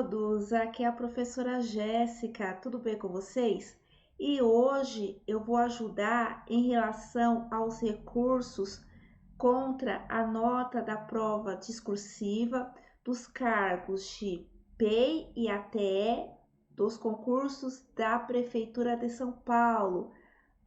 todos! Aqui é a professora Jéssica, tudo bem com vocês? E hoje eu vou ajudar em relação aos recursos contra a nota da prova discursiva dos cargos de PEI e ATE dos concursos da Prefeitura de São Paulo.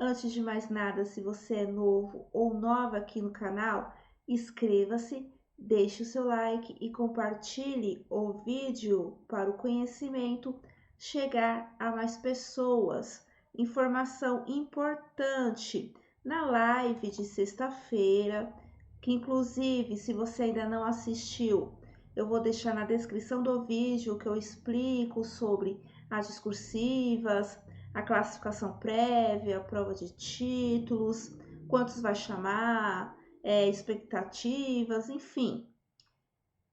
Antes de mais nada, se você é novo ou nova aqui no canal, inscreva-se, deixe o seu like e compartilhe o vídeo para o conhecimento chegar a mais pessoas. Informação importante na live de sexta-feira, que inclusive, se você ainda não assistiu, eu vou deixar na descrição do vídeo que eu explico sobre as discursivas, a classificação prévia, a prova de títulos, quantos vai chamar, expectativas, enfim.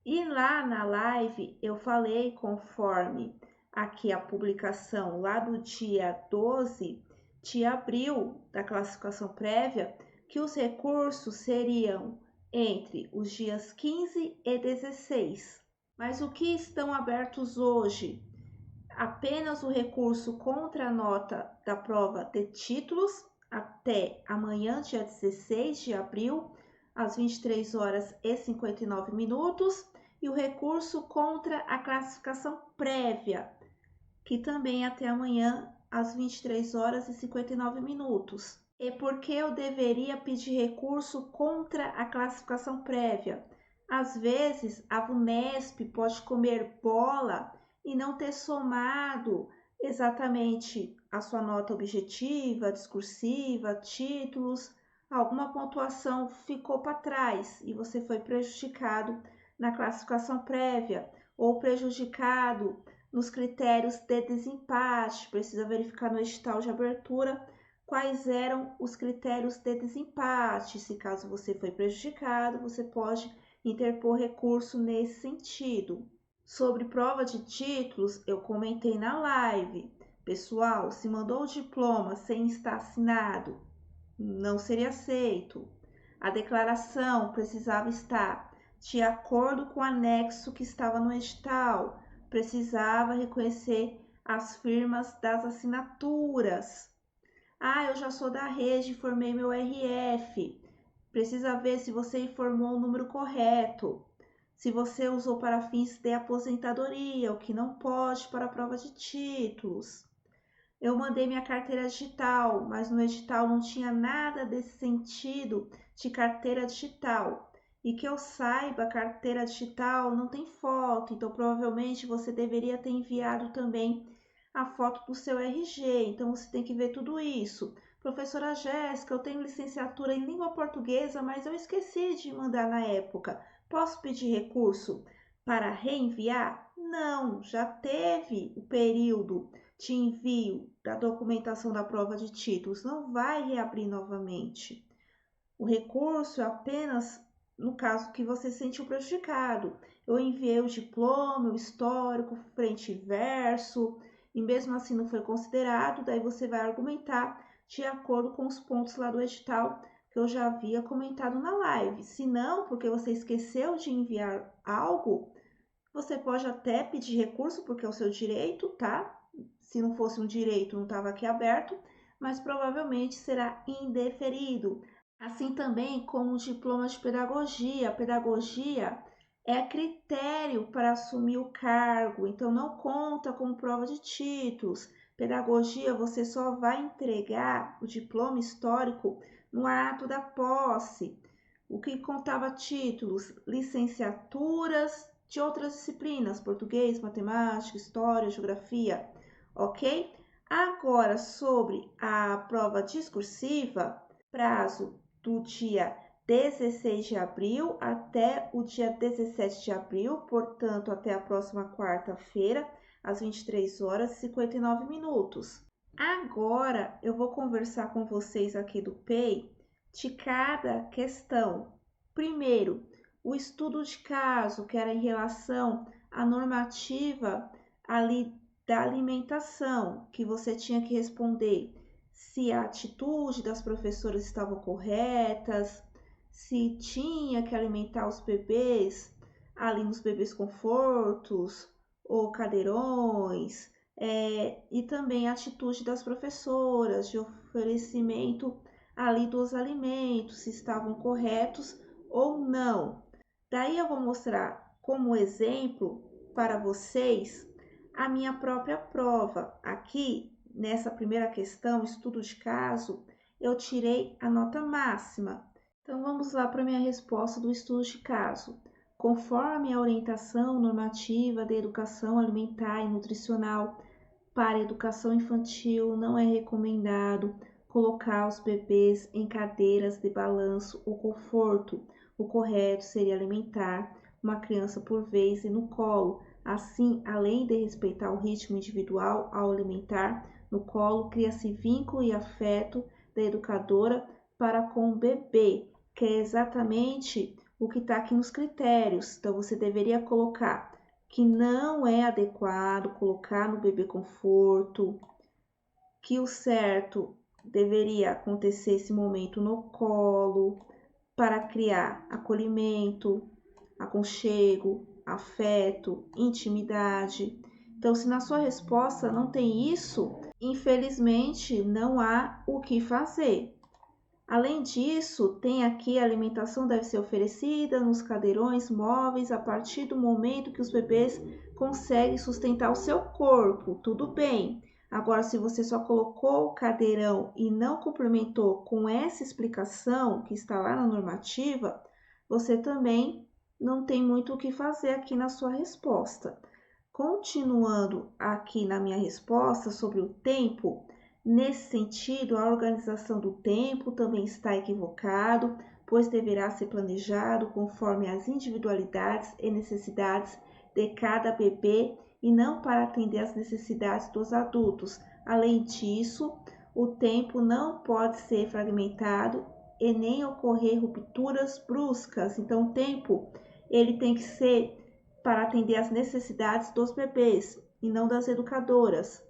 E lá na live eu falei, conforme aqui a publicação lá do dia 12 de abril da classificação prévia, que os recursos seriam entre os dias 15 e 16. Mas o que estão abertos hoje? Apenas o recurso contra a nota da prova de títulos até amanhã, dia 16 de abril, às 23 horas e 59 minutos, e o recurso contra a classificação prévia, que também até amanhã, às 23 horas e 59 minutos. E por que eu deveria pedir recurso contra a classificação prévia? Às vezes, a VUNESP pode comer bola e não ter somado exatamente a sua nota objetiva, discursiva, títulos, alguma pontuação ficou para trás e você foi prejudicado na classificação prévia ou prejudicado nos critérios de desempate. Precisa verificar no edital de abertura quais eram os critérios de desempate. Se caso você foi prejudicado, você pode interpor recurso nesse sentido. Sobre prova de títulos, eu comentei na live. Pessoal, se mandou o diploma sem estar assinado, não seria aceito. A declaração precisava estar de acordo com o anexo que estava no edital. Precisava reconhecer as firmas das assinaturas. Eu já sou da rede, formei meu RF. Precisa ver se você informou o número correto. Se você usou para fins de aposentadoria, o que não pode para a prova de títulos. Eu mandei minha carteira digital, mas no edital não tinha nada desse sentido de carteira digital. E que eu saiba, a carteira digital não tem foto, então provavelmente você deveria ter enviado também a foto do seu RG, então você tem que ver tudo isso. Professora Jéssica, eu tenho licenciatura em língua portuguesa, mas eu esqueci de mandar na época. Posso pedir recurso para reenviar? Não, já teve o período de envio da documentação da prova de títulos, não vai reabrir novamente. O recurso é apenas no caso que você se sentiu prejudicado. Eu enviei o diploma, o histórico, frente e verso, e mesmo assim não foi considerado, daí você vai argumentar de acordo com os pontos lá do edital que eu já havia comentado na live. Se não, porque você esqueceu de enviar algo, você pode até pedir recurso, porque é o seu direito, tá? Se não fosse um direito, não estava aqui aberto, mas provavelmente será indeferido. Assim também como o diploma de pedagogia. A pedagogia é critério para assumir o cargo, então não conta como prova de títulos. Pedagogia, você só vai entregar o diploma histórico no ato da posse. O que contava títulos? Licenciaturas de outras disciplinas, português, matemática, história, geografia, ok? Agora, sobre a prova discursiva, prazo do dia 16 de abril até o dia 17 de abril, portanto, até a próxima quarta-feira, às 23 horas e 59 minutos. Agora, eu vou conversar com vocês aqui do PEI de cada questão. Primeiro, o estudo de caso, que era em relação à normativa ali da alimentação, que você tinha que responder se a atitude das professoras estava corretas, se tinha que alimentar os bebês ali nos bebês confortos, ou cadeirões, e também a atitude das professoras de oferecimento ali dos alimentos, se estavam corretos ou não. Daí eu vou mostrar como exemplo para vocês a minha própria prova. Aqui, nessa primeira questão, estudo de caso, eu tirei a nota máxima. Então vamos lá para a minha resposta do estudo de caso. Conforme a orientação normativa de educação alimentar e nutricional para a educação infantil, não é recomendado colocar os bebês em cadeiras de balanço ou conforto. O correto seria alimentar uma criança por vez e no colo. Assim, além de respeitar o ritmo individual ao alimentar no colo, cria-se vínculo e afeto da educadora para com o bebê, que é exatamente o que está aqui nos critérios. Então, você deveria colocar que não é adequado colocar no bebê conforto, que o certo deveria acontecer esse momento no colo, para criar acolhimento, aconchego, afeto, intimidade. Então, se na sua resposta não tem isso, infelizmente não há o que fazer. Além disso, tem aqui a alimentação deve ser oferecida nos cadeirões móveis a partir do momento que os bebês conseguem sustentar o seu corpo. Tudo bem. Agora, se você só colocou o cadeirão e não complementou com essa explicação que está lá na normativa, você também não tem muito o que fazer aqui na sua resposta. Continuando aqui na minha resposta sobre o tempo, nesse sentido, a organização do tempo também está equivocado, pois deverá ser planejado conforme as individualidades e necessidades de cada bebê e não para atender às necessidades dos adultos. Além disso, o tempo não pode ser fragmentado e nem ocorrer rupturas bruscas. Então, o tempo ele tem que ser para atender às necessidades dos bebês e não das educadoras.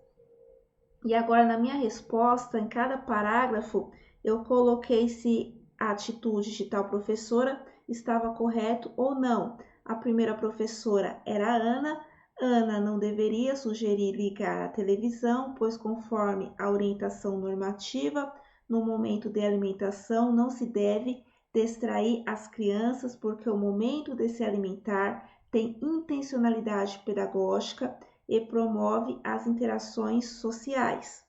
E agora, na minha resposta, em cada parágrafo, eu coloquei se a atitude de tal professora estava correto ou não. A primeira professora era a Ana. Ana não deveria sugerir ligar a televisão, pois, conforme a orientação normativa, no momento de alimentação não se deve distrair as crianças, porque o momento de se alimentar tem intencionalidade pedagógica e promove as interações sociais.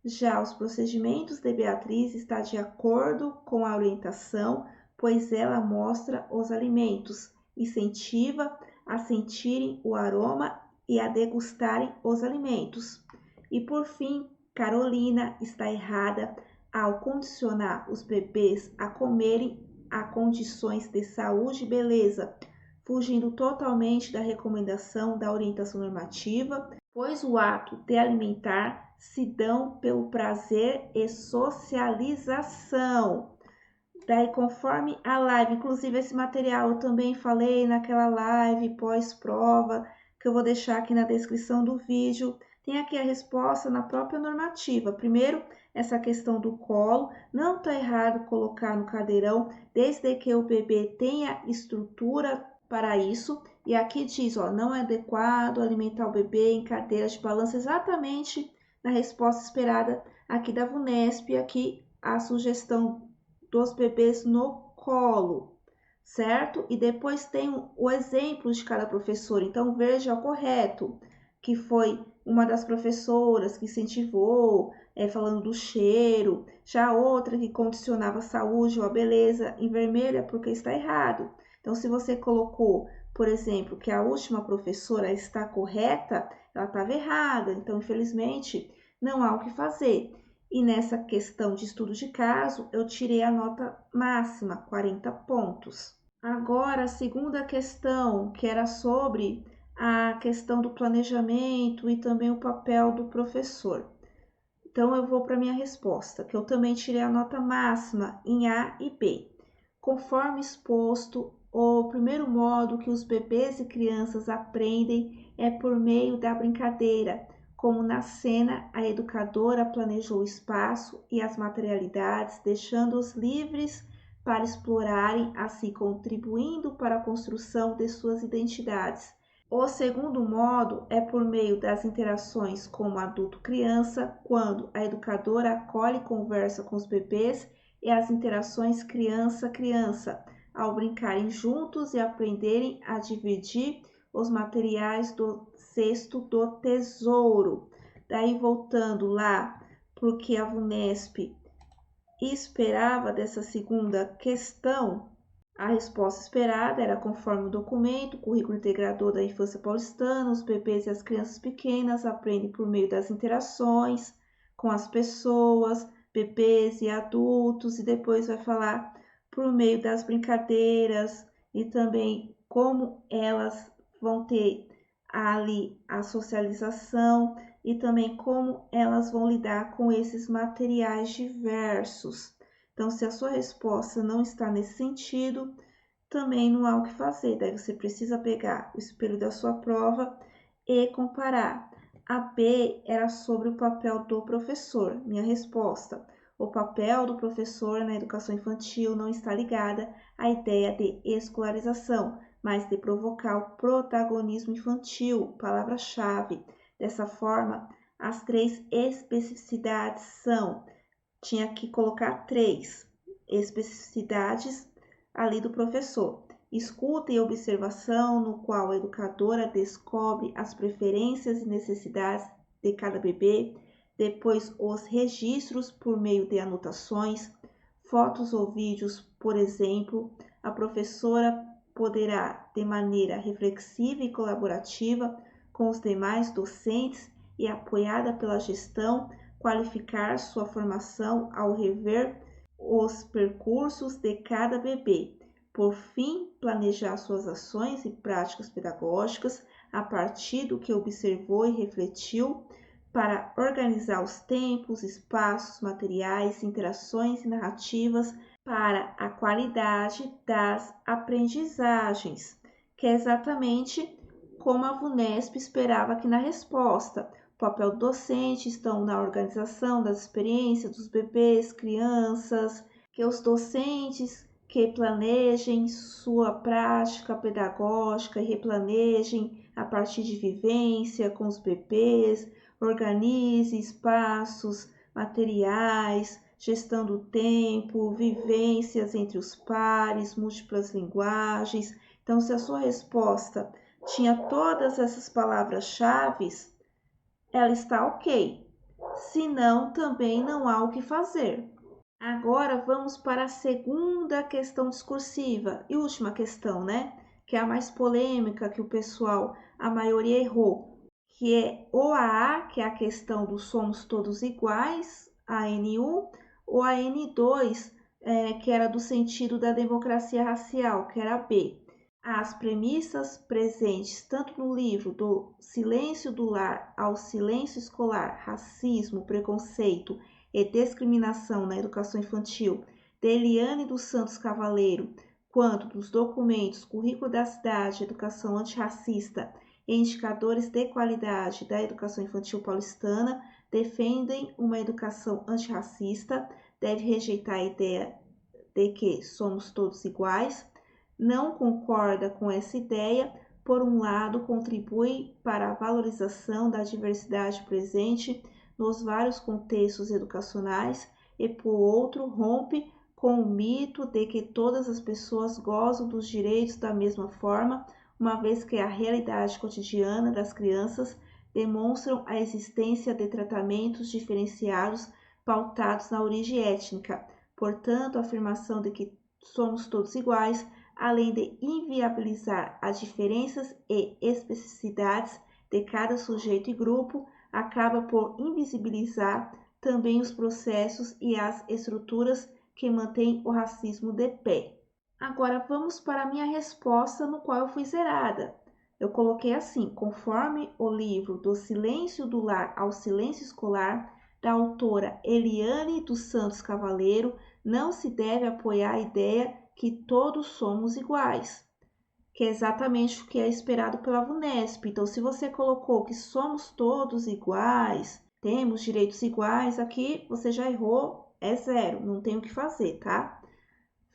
Já os procedimentos de Beatriz está de acordo com a orientação, pois ela mostra os alimentos, incentiva a sentirem o aroma e a degustarem os alimentos. E por fim, Carolina está errada ao condicionar os bebês a comerem a condições de saúde e beleza, fugindo totalmente da recomendação da orientação normativa, pois o ato de alimentar se dão pelo prazer e socialização. Daí, conforme a live, inclusive esse material eu também falei naquela live pós-prova, que eu vou deixar aqui na descrição do vídeo, tem aqui a resposta na própria normativa. Primeiro, essa questão do colo, não está errado colocar no cadeirão, desde que o bebê tenha estrutura para isso. E aqui diz, ó, não é adequado alimentar o bebê em cadeiras de balanço, exatamente na resposta esperada aqui da VUNESP, aqui a sugestão dos bebês no colo, certo? E depois tem o exemplo de cada professor. Então, veja o correto, que foi uma das professoras que incentivou, falando do cheiro, já outra que condicionava a saúde ou a beleza em vermelha, porque está errado. Então, se você colocou, por exemplo, que a última professora está correta, ela estava errada. Então, infelizmente, não há o que fazer. E nessa questão de estudo de caso, eu tirei a nota máxima, 40 pontos. Agora, a segunda questão, que era sobre a questão do planejamento e também o papel do professor. Então, eu vou para a minha resposta, que eu também tirei a nota máxima em A e B. Conforme exposto, o primeiro modo que os bebês e crianças aprendem é por meio da brincadeira. Como na cena, a educadora planejou o espaço e as materialidades, deixando-os livres para explorarem, assim contribuindo para a construção de suas identidades. O segundo modo é por meio das interações como adulto-criança, quando a educadora acolhe e conversa com os bebês, e as interações criança-criança, ao brincarem juntos e aprenderem a dividir os materiais do cesto do tesouro. Daí, voltando lá, porque a VUNESP esperava dessa segunda questão, a resposta esperada era conforme o documento, o currículo integrador da infância paulistana, os bebês e as crianças pequenas aprendem por meio das interações com as pessoas, bebês e adultos, e depois vai falar por meio das brincadeiras e também como elas vão ter ali a socialização e também como elas vão lidar com esses materiais diversos. Então, se a sua resposta não está nesse sentido, também não há o que fazer. Daí você precisa pegar o espelho da sua prova e comparar. A B era sobre o papel do professor. Minha resposta: o papel do professor na educação infantil não está ligada à ideia de escolarização, mas de provocar o protagonismo infantil, palavra-chave. Dessa forma, as 3 especificidades são, tinha que colocar 3 especificidades ali do professor. Escuta e observação, no qual a educadora descobre as preferências e necessidades de cada bebê, depois os registros por meio de anotações, fotos ou vídeos, por exemplo, a professora poderá, de maneira reflexiva e colaborativa com os demais docentes e apoiada pela gestão, qualificar sua formação ao rever os percursos de cada bebê. Por fim, planejar suas ações e práticas pedagógicas a partir do que observou e refletiu, para organizar os tempos, espaços, materiais, interações e narrativas para a qualidade das aprendizagens, que é exatamente como a VUNESP esperava aqui na resposta. O papel do docente estão na organização das experiências dos bebês, crianças, que os docentes que planejem sua prática pedagógica e replanejem a partir de vivência com os bebês, organize espaços, materiais, gestão do tempo, vivências entre os pares, múltiplas linguagens. Então, se a sua resposta tinha todas essas palavras-chave, ela está ok. Se não, também não há o que fazer. Agora vamos para a segunda questão discursiva e última questão, né? Que é a mais polêmica, que o pessoal, a maioria errou, que é ou a A, que é a questão do somos todos iguais, a N1, ou a N2, que era do sentido da democracia racial, que era a B. As premissas presentes tanto no livro do Silêncio do Lar ao Silêncio Escolar, Racismo, Preconceito e Discriminação na Educação Infantil, de Eliane dos Santos Cavaleiro, quanto dos documentos Currículo da Cidade, Educação Antirracista e Indicadores de Qualidade da Educação Infantil Paulistana, defendem uma educação antirracista, deve rejeitar a ideia de que somos todos iguais, não concorda com essa ideia, por um lado, contribui para a valorização da diversidade presente nos vários contextos educacionais e, por outro, rompe com o mito de que todas as pessoas gozam dos direitos da mesma forma, uma vez que a realidade cotidiana das crianças demonstram a existência de tratamentos diferenciados pautados na origem étnica. Portanto, a afirmação de que somos todos iguais, além de inviabilizar as diferenças e especificidades de cada sujeito e grupo, acaba por invisibilizar também os processos e as estruturas que mantêm o racismo de pé. Agora vamos para a minha resposta, no qual eu fui zerada. Eu coloquei assim: conforme o livro Do Silêncio do Lar ao Silêncio Escolar, da autora Eliane dos Santos Cavaleiro, não se deve apoiar a ideia que todos somos iguais, que é exatamente o que é esperado pela VUNESP. Então, se você colocou que somos todos iguais, temos direitos iguais, aqui você já errou, é zero, não tem o que fazer, tá?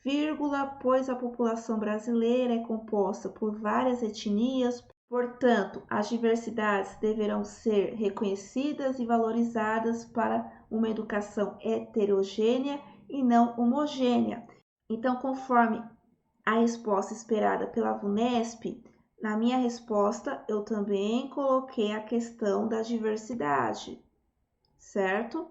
Vírgula, pois a população brasileira é composta por várias etnias, Portanto, as diversidades deverão ser reconhecidas e valorizadas para uma educação heterogênea e não homogênea. Então, conforme a resposta esperada pela VUNESP, na minha resposta eu também coloquei a questão da diversidade, certo?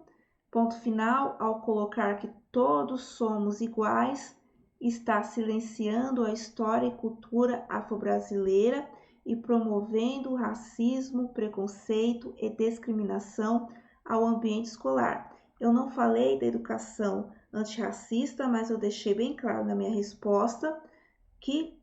Ponto final, ao colocar que todos somos iguais, está silenciando a história e cultura afro-brasileira e promovendo o racismo, preconceito e discriminação ao ambiente escolar. Eu não falei da educação antirracista, mas eu deixei bem claro na minha resposta que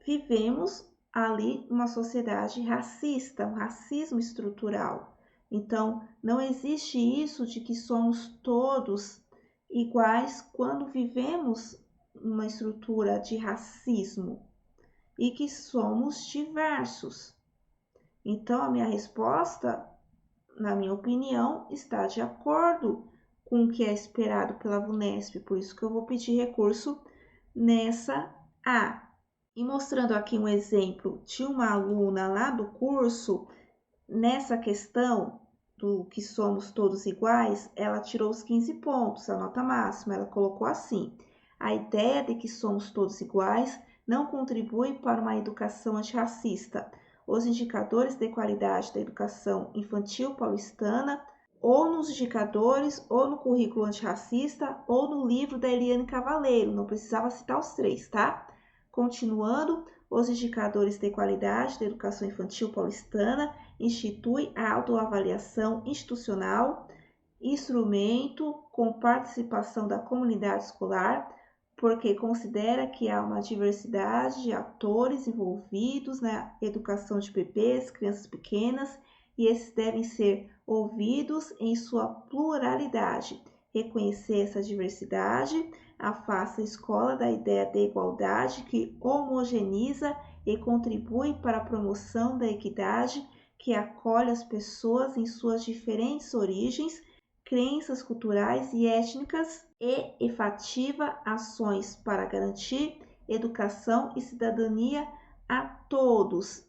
vivemos ali uma sociedade racista, um racismo estrutural. Então, não existe isso de que somos todos iguais quando vivemos uma estrutura de racismo e que somos diversos. Então, a minha resposta, na minha opinião, está de acordo com o que é esperado pela VUNESP, por isso que eu vou pedir recurso nessa A. E mostrando aqui um exemplo de uma aluna lá do curso, nessa questão do que somos todos iguais, ela tirou os 15 pontos, a nota máxima. Ela colocou assim: a ideia de que somos todos iguais não contribui para uma educação antirracista. Os indicadores de qualidade da educação infantil paulistana, ou nos indicadores, ou no currículo antirracista, ou no livro da Eliane Cavaleiro, não precisava citar os três, tá? Continuando, os indicadores de qualidade da educação infantil paulistana institui a autoavaliação institucional, instrumento com participação da comunidade escolar, porque considera que há uma diversidade de atores envolvidos na educação de bebês, crianças pequenas, e esses devem ser ouvidos em sua pluralidade. Reconhecer essa diversidade afasta a escola da ideia de igualdade que homogeneiza e contribui para a promoção da equidade que acolhe as pessoas em suas diferentes origens, crenças culturais e étnicas e efetiva ações para garantir educação e cidadania a todos.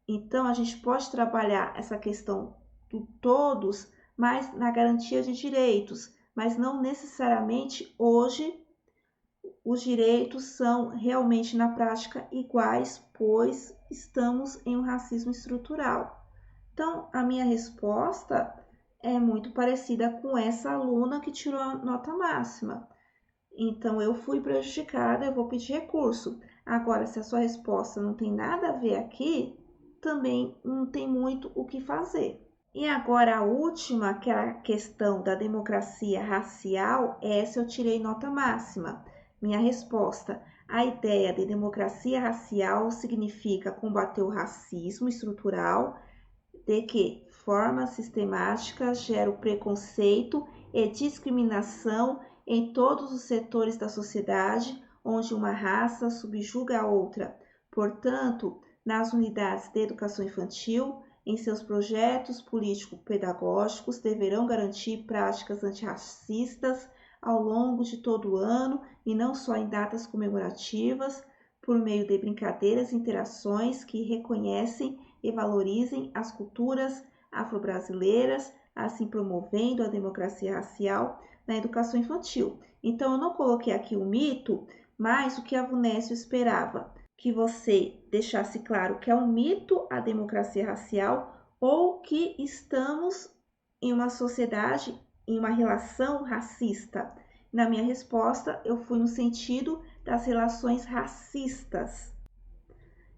Então, a gente pode trabalhar essa questão do todos, mas na garantia de direitos, mas não necessariamente hoje os direitos são realmente na prática iguais, pois estamos em um racismo estrutural. Então, a minha resposta é muito parecida com essa aluna que tirou a nota máxima. Então, eu fui prejudicada, eu vou pedir recurso. Agora, se a sua resposta não tem nada a ver aqui, também não tem muito o que fazer. E agora a última, que é a questão da democracia racial, essa eu tirei nota máxima. Minha resposta: a ideia de democracia racial significa combater o racismo estrutural, de que forma sistemática gera o preconceito e discriminação em todos os setores da sociedade, onde uma raça subjuga a outra. Portanto, nas unidades de educação infantil, em seus projetos político-pedagógicos, deverão garantir práticas antirracistas ao longo de todo o ano e não só em datas comemorativas, por meio de brincadeiras e interações que reconhecem e valorizem as culturas afro-brasileiras, assim promovendo a democracia racial na educação infantil. Então, eu não coloquei aqui o mito, mas o que a VUNESP esperava, que você deixasse claro que é um mito a democracia racial ou que estamos em uma sociedade, em uma relação racista. Na minha resposta, eu fui no sentido das relações racistas.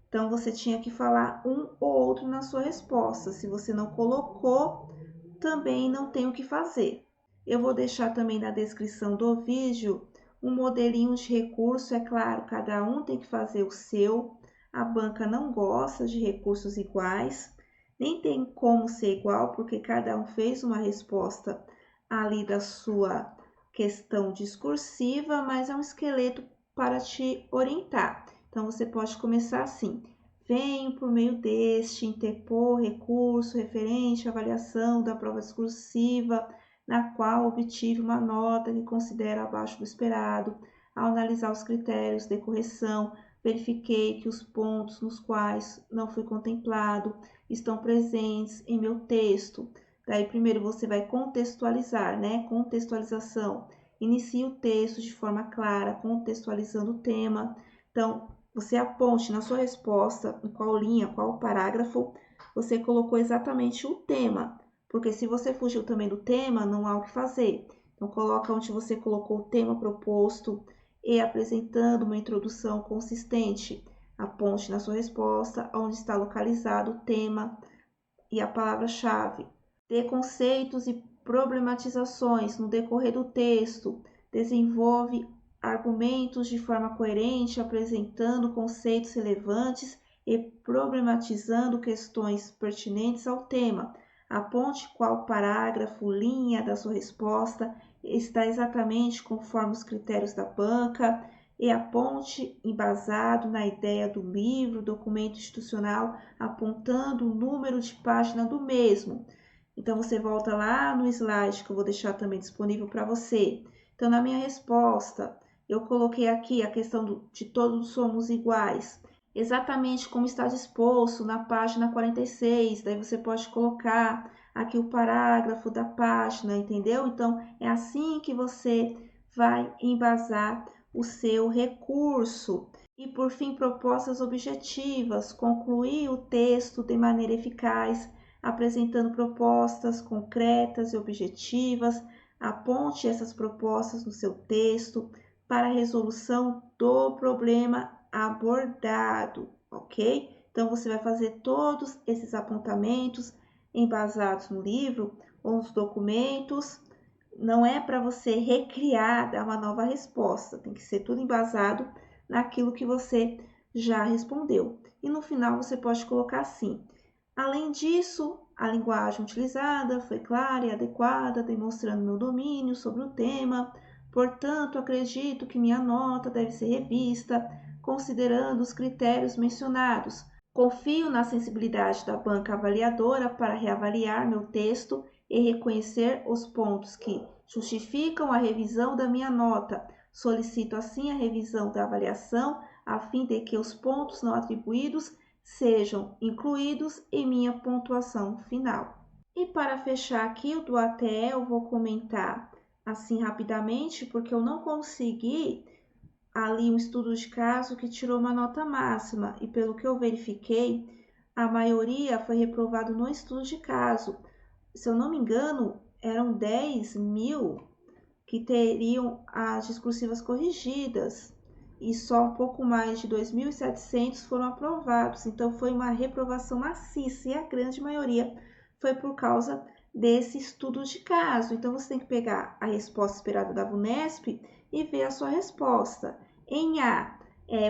Então, você tinha que falar um ou outro na sua resposta. Se você não colocou, também não tem o que fazer. Eu vou deixar também na descrição do vídeo um modelinho de recurso. É claro, cada um tem que fazer o seu. A banca não gosta de recursos iguais, nem tem como ser igual, porque cada um fez uma resposta ali da sua questão discursiva, mas é um esqueleto para te orientar. Então, você pode começar assim: venho por meio deste interpor recurso referente à avaliação da prova discursiva, na qual obtive uma nota que considero abaixo do esperado. Ao analisar os critérios de correção, verifiquei que os pontos nos quais não foi contemplado estão presentes em meu texto. Daí, primeiro você vai contextualizar, né? Contextualização. Inicie o texto de forma clara, contextualizando o tema. Então, você aponte na sua resposta, em qual linha, qual parágrafo, você colocou exatamente o tema. Porque se você fugiu também do tema, não há o que fazer. Então, coloca onde você colocou o tema proposto e apresentando uma introdução consistente. Aponte na sua resposta onde está localizado o tema e a palavra-chave. Dê conceitos e problematizações no decorrer do texto. Desenvolve argumentos de forma coerente, apresentando conceitos relevantes e problematizando questões pertinentes ao tema. Aponte qual parágrafo, linha da sua resposta está exatamente conforme os critérios da banca e aponte embasado na ideia do livro, documento institucional, apontando o número de página do mesmo. Então, você volta lá no slide que eu vou deixar também disponível para você. Então, na minha resposta, eu coloquei aqui a questão de todos somos iguais, exatamente como está disposto na página 46. Daí você pode colocar aqui o parágrafo da página, entendeu? Então, é assim que você vai embasar o seu recurso. E, por fim, propostas objetivas, concluir o texto de maneira eficaz, apresentando propostas concretas e objetivas. Aponte essas propostas no seu texto para a resolução do problema abordado, ok? Então, você vai fazer todos esses apontamentos embasados no livro ou nos documentos. Não é para você recriar, dar uma nova resposta, tem que ser tudo embasado naquilo que você já respondeu. E no final você pode colocar assim: além disso, a linguagem utilizada foi clara e adequada, demonstrando meu domínio sobre o tema. Portanto, acredito que minha nota deve ser revista, considerando os critérios mencionados. Confio na sensibilidade da banca avaliadora para reavaliar meu texto e reconhecer os pontos que justificam a revisão da minha nota. Solicito assim a revisão da avaliação, a fim de que os pontos não atribuídos sejam incluídos em minha pontuação final. E para fechar aqui o do ATE, eu vou comentar assim rapidamente, porque eu não consegui ali um estudo de caso que tirou uma nota máxima, e pelo que eu verifiquei, a maioria foi reprovado no estudo de caso. Se eu não me engano, eram 10.000 que teriam as discursivas corrigidas e só um pouco mais de 2.700 foram aprovados. Então, foi uma reprovação maciça e a grande maioria foi por causa desse estudo de caso. Então, você tem que pegar a resposta esperada da VUNESP e ver a sua resposta. Em A,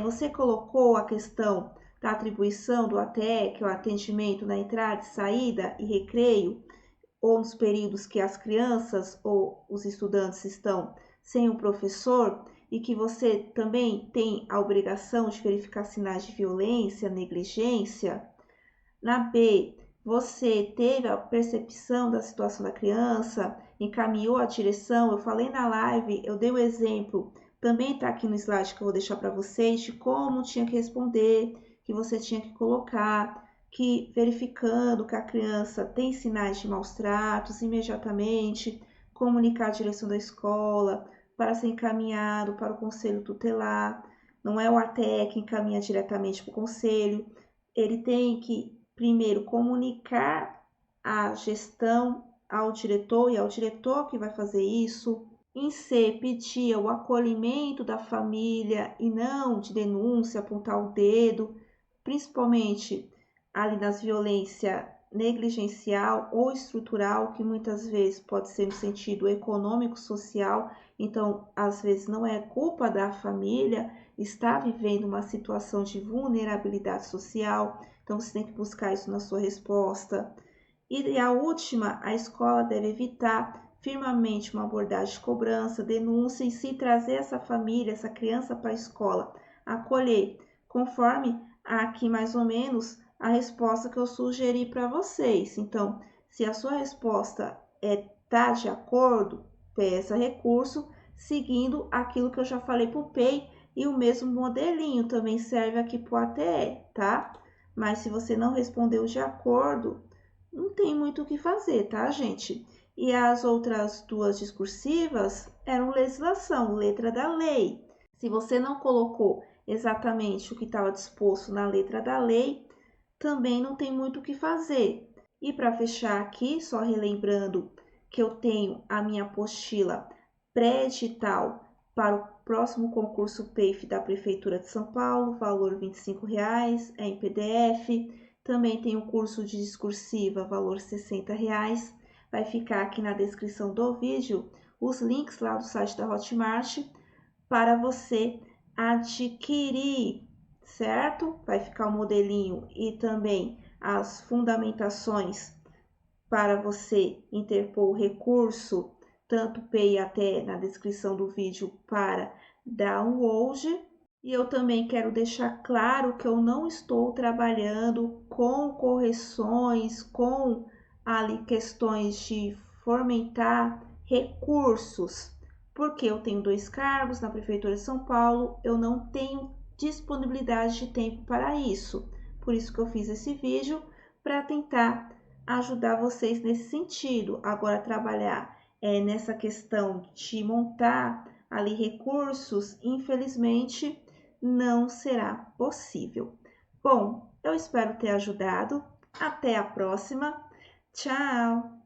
você colocou a questão da atribuição do ATE, que é o atendimento na entrada e saída e recreio, ou nos períodos que as crianças ou os estudantes estão sem o professor e que você também tem a obrigação de verificar sinais de violência, negligência. Na B, você teve a percepção da situação da criança, encaminhou a direção. Eu falei na live, eu dei o exemplo, também está aqui no slide que eu vou deixar para vocês, de como tinha que responder, que você tinha que colocar, que verificando que a criança tem sinais de maus tratos, imediatamente comunicar a direção da escola para ser encaminhado para o conselho tutelar. Não é o ATE que encaminha diretamente para o conselho, ele tem que primeiro comunicar a gestão ao diretor, e é o diretor que vai fazer isso. Em C, pedir o acolhimento da família e não de denúncia, apontar o dedo, principalmente ali nas violência negligencial ou estrutural, que muitas vezes pode ser no sentido econômico, social. Então, às vezes não é culpa da família, está vivendo uma situação de vulnerabilidade social. Então, você tem que buscar isso na sua resposta. E a última, a escola deve evitar firmemente uma abordagem de cobrança, denúncia e se trazer essa família, essa criança para a escola, acolher, conforme aqui mais ou menos a resposta que eu sugeri para vocês. Então, se a sua resposta tá de acordo, peça recurso, seguindo aquilo que eu já falei para o PEI E o mesmo modelinho também serve aqui para o ATE, tá? Mas se você não respondeu de acordo, não tem muito o que fazer, tá, gente? E as outras duas discursivas eram legislação, letra da lei. Se você não colocou exatamente o que estava disposto na letra da lei, também não tem muito o que fazer. E para fechar aqui, só relembrando que eu tenho a minha apostila pré-edital para o próximo concurso PEIF da Prefeitura de São Paulo, valor R$ 25,00, é em PDF. Também tem o curso de discursiva, valor R$ 60,00. Vai ficar aqui na descrição do vídeo os links lá do site da Hotmart para você adquirir, certo? Vai ficar o modelinho e também as fundamentações para você interpor o recurso, tanto PEI até na descrição do vídeo para download. E eu também quero deixar claro que eu não estou trabalhando com correções, com ali questões de fomentar recursos, porque eu tenho 2 cargos na Prefeitura de São Paulo, eu não tenho disponibilidade de tempo para isso. Por isso que eu fiz esse vídeo, para tentar ajudar vocês nesse sentido. Agora, trabalhar nessa questão de montar ali recursos, infelizmente, não será possível. Bom, eu espero ter ajudado. Até a próxima. Tchau!